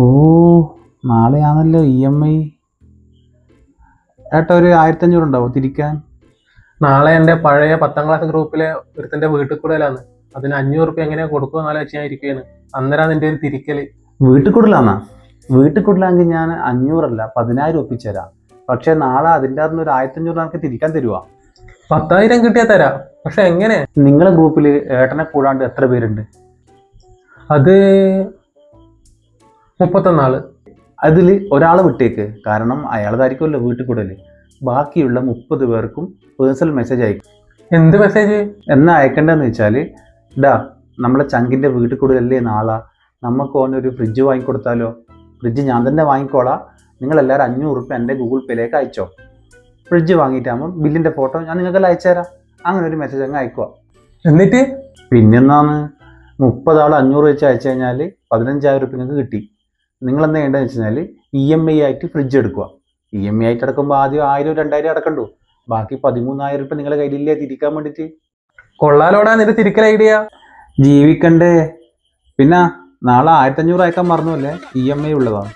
ഓ, നാളെയാണല്ലോ EMI. ഏട്ടാ, ഒരു 1500 ഉണ്ടാവോ തിരിക്കാൻ? നാളെ എൻ്റെ പഴയ 10ാം ക്ലാസ് ഗ്രൂപ്പിലെ ഒരുത്തൻ്റെ വീട്ടിൽ കൂടലാണ്. അതിന് 500 റുപ്യ എങ്ങനെയാ കൊടുക്കുക എന്നാലും വെച്ച് ഞാൻ ഇരിക്കുകയാണ്. അന്നേരം എൻ്റെ ഒരു തിരിക്കല്. വീട്ടിൽ കൂടുതലാന്നാ? വീട്ടിൽ കൂടുതലാണെങ്കിൽ ഞാൻ 500 അല്ല 10,000 ഒപ്പിച്ചുതരാം. പക്ഷെ നാളെ അതിൻ്റെ അകത്ത് ഒരു 1500 നമുക്ക് തിരിക്കാൻ തരുവാ. 10,000 കിട്ടിയാൽ തരാം, പക്ഷെ എങ്ങനെ? നിങ്ങളെ ഗ്രൂപ്പിൽ ഏട്ടനെ കൂടാണ്ട് എത്ര പേരുണ്ട്? അത് 31 ആള്. അതിൽ ഒരാളെ വിട്ടേക്ക്, കാരണം അയാളതായിരിക്കുമല്ലോ വീട്ടിൽ കൂടല്. ബാക്കിയുള്ള 30 പേർക്കും പേഴ്സണൽ മെസ്സേജ് അയക്കും. എന്ത് മെസ്സേജ്? എന്നാ അയക്കേണ്ടതെന്ന് വെച്ചാൽ, നമ്മളെ ചങ്കിൻ്റെ വീട്ടിൽ കൂടുതലല്ലേ നാളെ, നമുക്ക് ഓനൊരു ഫ്രിഡ്ജ് വാങ്ങിക്കൊടുത്താലോ? ഫ്രിഡ്ജ് ഞാൻ തന്നെ വാങ്ങിക്കോളാം, നിങ്ങളെല്ലാവരും 500 റുപ്യ എൻ്റെ ഗൂഗിൾ പേയിലേക്ക് അയച്ചോ. ഫ്രിഡ്ജ് വാങ്ങിയിട്ടാകുമ്പോൾ ബില്ലിൻ്റെ ഫോട്ടോ ഞാൻ നിങ്ങൾക്കെല്ലാം അയച്ചുതരാം. അങ്ങനെ ഒരു മെസ്സേജ് അങ്ങ് അയക്കുക. എന്നിട്ട് പിന്നെന്താണ്, 30 ആൾ 500 വെച്ച് അയച്ചു കഴിഞ്ഞാൽ 15,000 റുപ്യ നിങ്ങൾക്ക് കിട്ടി. നിങ്ങളെന്താ ചെയ്യേണ്ടതെന്ന് വെച്ച് കഴിഞ്ഞാൽ EMI ആയിട്ട് ഫ്രിഡ്ജ് എടുക്കുക. EMI ആയിട്ട് അടക്കുമ്പോൾ ആദ്യം 1000-2000 അടക്കണ്ടു. ബാക്കി 13,000 റുപ്യ നിങ്ങളുടെ കയ്യിലില്ലേ തിരിക്കാൻ വേണ്ടിയിട്ട്? കൊള്ളാലോടാ നിന്റെ തിരിക്കൽ ഐഡിയ. ജീവിക്കണ്ടേ? പിന്നെ നാളെ 1500 അയക്കാൻ മറന്നുല്ലേ, EMI ഉള്ളതാണ്.